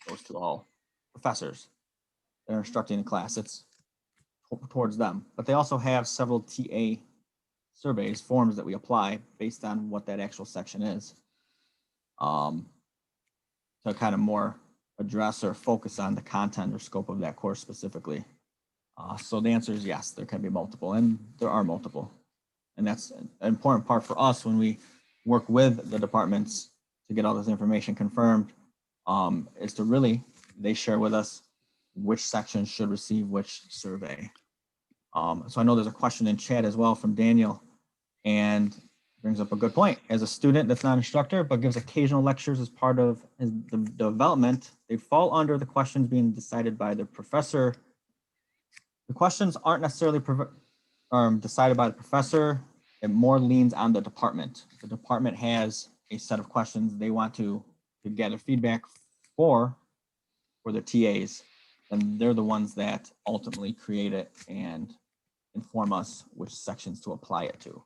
Speaker 3: It goes to all professors that are instructing the class. It's towards them. But they also have several TA surveys, forms that we apply based on what that actual section is. To kind of more address or focus on the content or scope of that course specifically. So the answer is yes, there can be multiple, and there are multiple. And that's an important part for us when we work with the departments to get all this information confirmed, is to really, they share with us which section should receive which survey. So I know there's a question in chat as well from Daniel, and brings up a good point. As a student that's not an instructor, but gives occasional lectures as part of the development, they fall under the questions being decided by the professor. The questions aren't necessarily decided by the professor. It more leans on the department. The department has a set of questions they want to gather feedback for the TAs, and they're the ones that ultimately create it and inform us which sections to apply it to.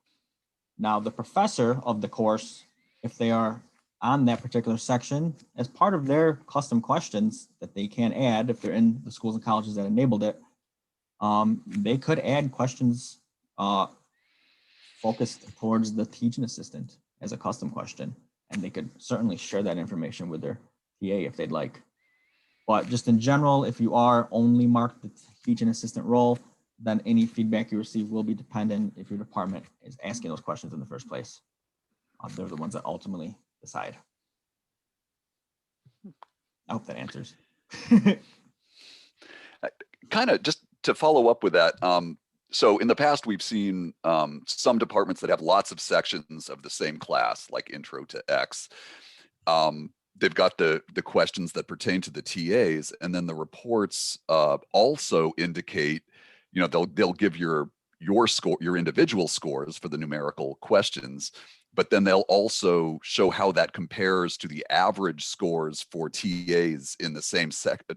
Speaker 3: Now, the professor of the course, if they are on that particular section, as part of their custom questions that they can add, if they're in the schools and colleges that enabled it, they could add questions focused towards the teaching assistant as a custom question, and they could certainly share that information with their TA if they'd like. But just in general, if you are only marked the teaching assistant role, then any feedback you receive will be dependent if your department is asking those questions in the first place. They're the ones that ultimately decide. I hope that answers.
Speaker 4: Kind of just to follow up with that. So in the past, we've seen some departments that have lots of sections of the same class, like Intro to X. They've got the questions that pertain to the TAs, and then the reports also indicate, you know, they'll give your score, your individual scores for the numerical questions, but then they'll also show how that compares to the average scores for TAs in the same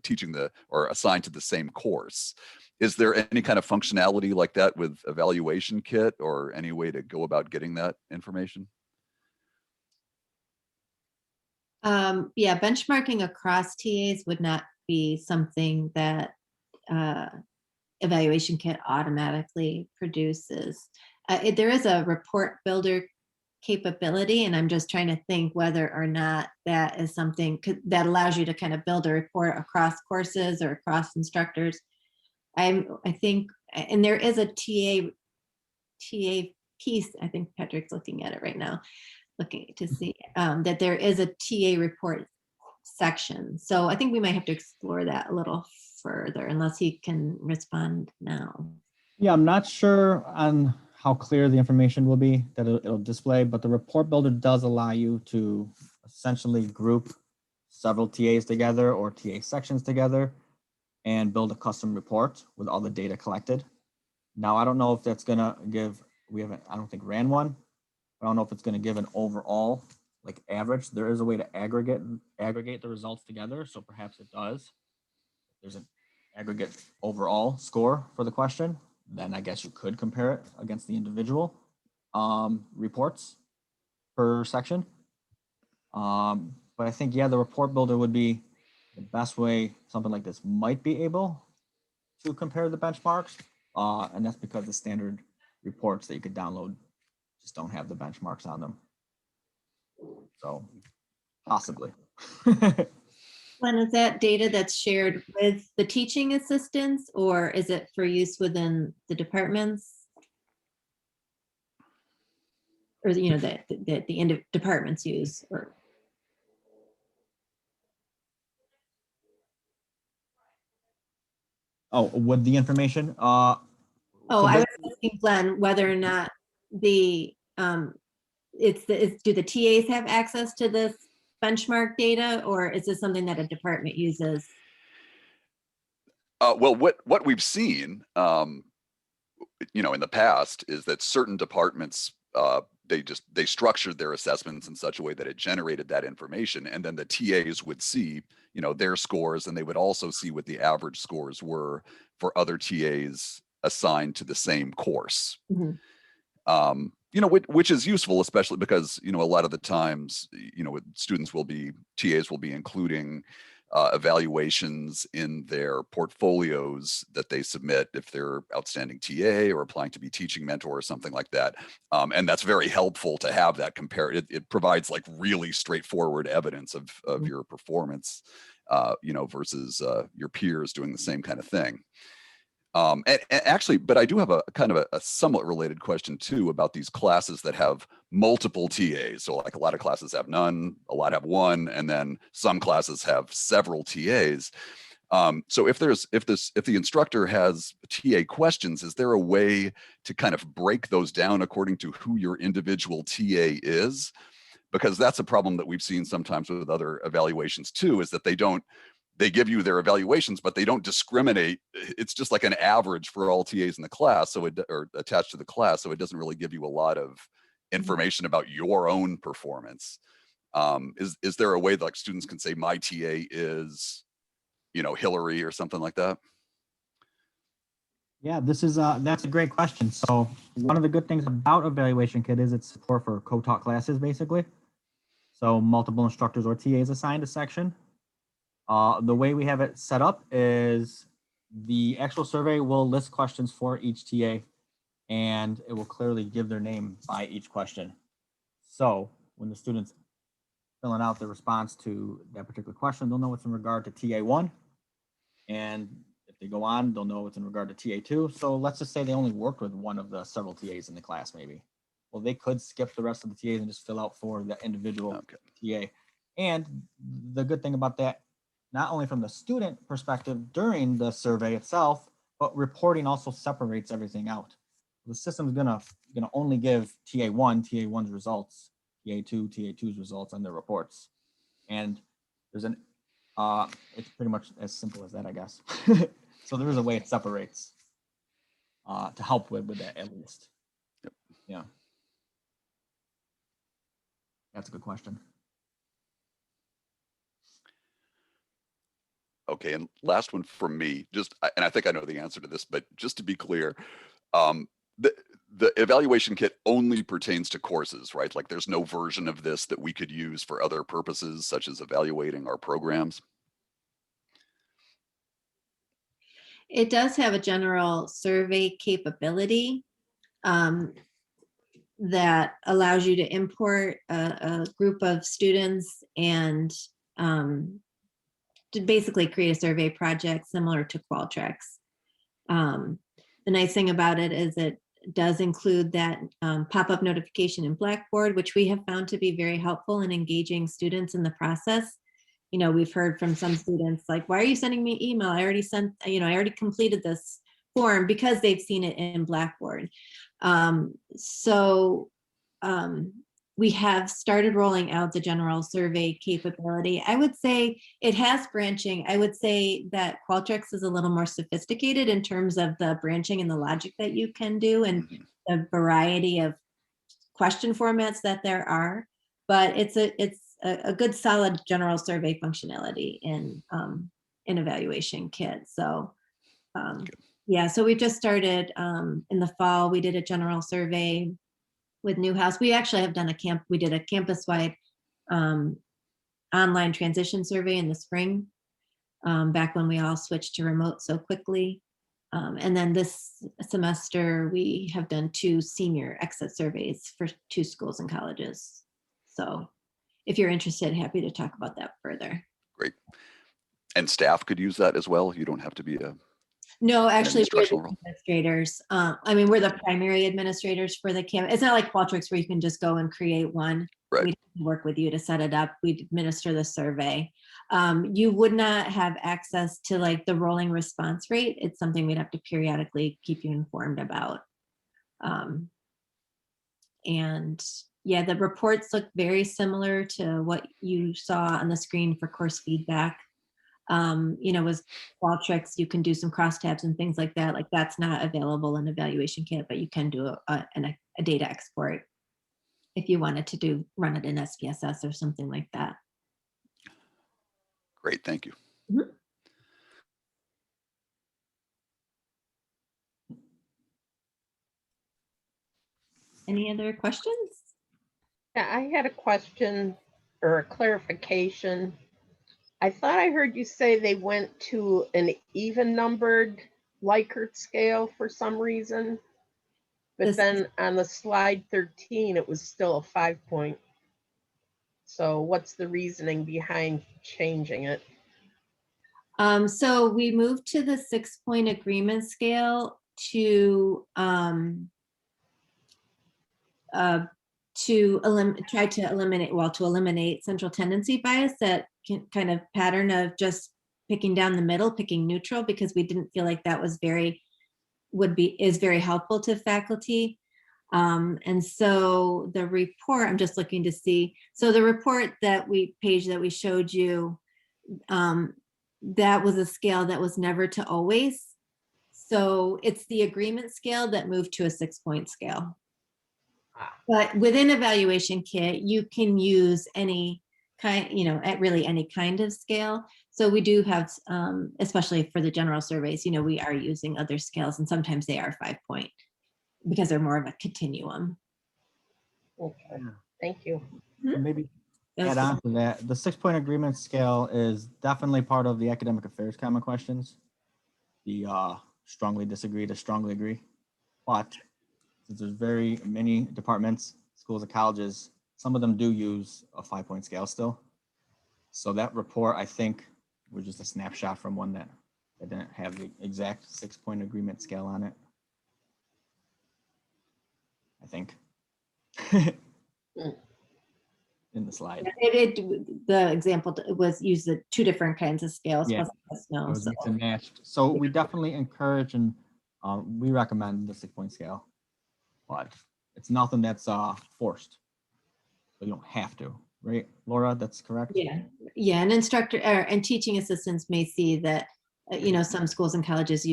Speaker 4: teaching or assigned to the same course. Is there any kind of functionality like that with EvaluationKIT, or any way to go about getting that information?
Speaker 2: Yeah, benchmarking across TAs would not be something that EvaluationKIT automatically produces. There is a report builder capability, and I'm just trying to think whether or not that is something that allows you to kind of build a report across courses or across instructors. I think, and there is a TA piece, I think Patrick's looking at it right now, looking to see that there is a TA report section. So I think we might have to explore that a little further, unless he can respond now.
Speaker 3: Yeah, I'm not sure on how clear the information will be that it'll display, but the report builder does allow you to essentially group several TAs together or TA sections together and build a custom report with all the data collected. Now, I don't know if that's gonna give, I don't think ran one. I don't know if it's gonna give an overall like average. There is a way to aggregate the results together, so perhaps it does. There's an aggregate overall score for the question, then I guess you could compare it against the individual reports per section. But I think, yeah, the report builder would be the best way something like this might be able to compare the benchmarks. And that's because the standard reports that you could download just don't have the benchmarks on them. So possibly.
Speaker 2: When is that data that's shared with the teaching assistants, or is it for use within the departments? or that the end of departments use, or
Speaker 3: Oh, with the information,
Speaker 2: oh,
Speaker 3: so
Speaker 2: I was asking Glenn whether or not the do the TAs have access to this benchmark data, or is this something that a department uses?
Speaker 4: Well, what we've seen, in the past is that certain departments, they structured their assessments in such a way that it generated that information, and then the TAs would see, their scores, and they would also see what the average scores were for other TAs assigned to the same course.
Speaker 2: Mhm.
Speaker 4: Which is useful, especially because, a lot of the times, TAs will be including evaluations in their portfolios that they submit if they're outstanding TA or applying to be teaching mentor or something like that. And that's very helpful to have that compared. It provides like really straightforward evidence of your performance, versus your peers doing the same kind of thing. And actually, but I do have a kind of a somewhat related question too about these classes that have multiple TAs. So like a lot of classes have none, a lot have one, and then some classes have several TAs. So if the instructor has TA questions, is there a way to kind of break those down according to who your individual TA is? Because that's a problem that we've seen sometimes with other evaluations too, is that they give you their evaluations, but they don't discriminate. It's just like an average for all TAs in the class, or attached to the class. So it doesn't really give you a lot of information about your own performance. Is there a way that like students can say my TA is, Hillary or something like that?
Speaker 3: yeah, that's a great question. So one of the good things about EvaluationKIT is its support for co-taught classes, basically. So multiple instructors or TAs assigned a section. The way we have it set up is the actual survey will list questions for each TA, and it will clearly give their name by each question. So when the student's filling out the response to that particular question, they'll know it's in regard to TA1. And if they go on, they'll know it's in regard to TA2. So let's just say they only worked with one of the several TAs in the class, maybe. Well, they could skip the rest of the TAs and just fill out for the individual TA. And the good thing about that, not only from the student perspective during the survey itself, but reporting also separates everything out. The system's gonna only give TA1's results, TA2's results on their reports. And there's it's pretty much as simple as that, I guess. So there is a way it separates to help with that at least.
Speaker 4: Yep.
Speaker 3: Yeah. That's a good question.
Speaker 4: Okay, and last one from me, and I think I know the answer to this, but just to be clear, the evaluation kit only pertains to courses, right? Like there's no version of this that we could use for other purposes, such as evaluating our programs.
Speaker 2: It does have a general survey capability that allows you to import a group of students and to basically create a survey project similar to Qualtrics. The nice thing about it is it does include that pop-up notification in Blackboard, which we have found to be very helpful in engaging students in the process. We've heard from some students like, why are you sending me email? I already completed this form, because they've seen it in Blackboard. We have started rolling out the general survey capability. I would say it has branching. I would say that Qualtrics is a little more sophisticated in terms of the branching and the logic that you can do and the variety of question formats that there are. But it's a good solid general survey functionality in EvaluationKIT. So yeah, so we just started in the fall. We did a general survey with Newhouse. We actually have done we did a campus-wide online transition survey in the spring, back when we all switched to remote so quickly. And then this semester, we have done 2 senior exit surveys for 2 schools and colleges. So if you're interested, happy to talk about that further.
Speaker 4: Great. And staff could use that as well. You don't have to be a
Speaker 2: No,
Speaker 4: an
Speaker 2: actually, we're
Speaker 4: instructional
Speaker 2: the
Speaker 4: role?
Speaker 2: administrators. I mean, we're the primary administrators for the camp. It's not like Qualtrics where you can just go and create one.
Speaker 4: Right.
Speaker 2: We work with you to set it up. We administer the survey. You would not have access to like the rolling response rate. It's something we'd have to periodically keep you informed about. And yeah, the reports look very similar to what you saw on the screen for course feedback. You know, with Qualtrics, you can do some crosstabs and things like that. Like that's not available in EvaluationKIT, but you can do a data export if you wanted to run it in SPSS or something like that.
Speaker 4: Great, thank you.
Speaker 2: Mhm. Any other questions?
Speaker 7: Yeah, I had a question or a clarification. I thought I heard you say they went to an even numbered Likert scale for some reason, but
Speaker 2: This-
Speaker 7: then on the slide 13, it was still a 5-point. So what's the reasoning behind changing it?
Speaker 2: So we moved to the 6-point agreement scale to try to eliminate central tendency bias, that kind of pattern of just picking down the middle, picking neutral, because we didn't feel like that was is very helpful to faculty. And so the report, I'm just looking to see, so the report page that we showed you, that was a scale that was never to always. So it's the agreement scale that moved to a 6-point scale. But within EvaluationKIT, you can use any kind, really any kind of scale. So we do have, especially for the general surveys, we are using other scales, and sometimes they are 5-point because they're more of a continuum.
Speaker 7: Okay, thank you.
Speaker 3: And maybe
Speaker 2: That was
Speaker 3: add on to that, the 6-point agreement scale is definitely part of the academic affairs common questions. The strongly disagree to strongly agree. But since there's very many departments, schools and colleges, some of them do use a 5-point scale still. So that report, I think, was just a snapshot from one that didn't have the exact 6-point agreement scale on it. I think. In the slide.
Speaker 2: The example was use the 2 different kinds of scales.
Speaker 3: Yeah.
Speaker 2: No,
Speaker 3: It was
Speaker 2: so.
Speaker 3: mixed and matched. So we definitely encourage and we recommend the 6-point scale, but it's nothing that's forced. So you don't have to, right, Laura? That's correct.
Speaker 2: Yeah. An instructor and teaching assistants may see that some schools and colleges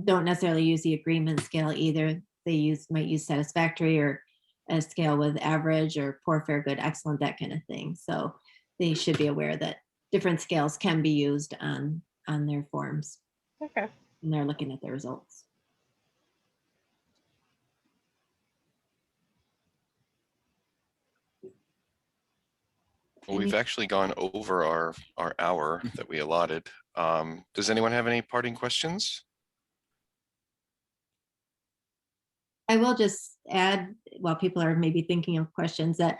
Speaker 2: don't necessarily use the agreement scale either. They might use satisfactory or a scale with average or poor, fair, good, excellent, that kind of thing. So they should be aware that different scales can be used on their forms.
Speaker 7: Okay.
Speaker 2: And they're looking at the results.
Speaker 1: Well, we've actually gone over our hour that we allotted. Does anyone have any parting questions?
Speaker 2: I will just add, while people are maybe thinking of questions, that,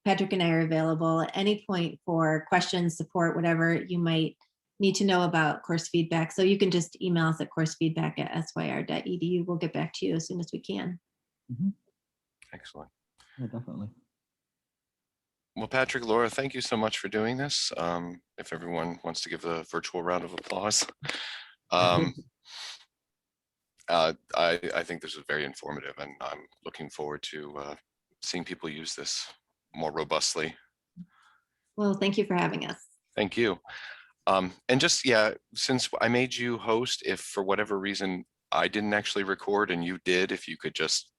Speaker 2: Patrick and I are available at any point for questions, support, whatever you might need to know about course feedback. So you can just email us at coursefeedback@syr.edu. We'll get back to you as soon as we can.
Speaker 1: Excellent.
Speaker 3: Yeah, definitely.
Speaker 1: Well, Patrick, Laura, thank you so much for doing this. If everyone wants to give a virtual round of applause. I think this is very informative, and I'm looking forward to seeing people use this more robustly.
Speaker 2: Well, thank you for having us.
Speaker 1: Thank you. And just, since I made you host, if for whatever reason I didn't actually record and you did, if you could just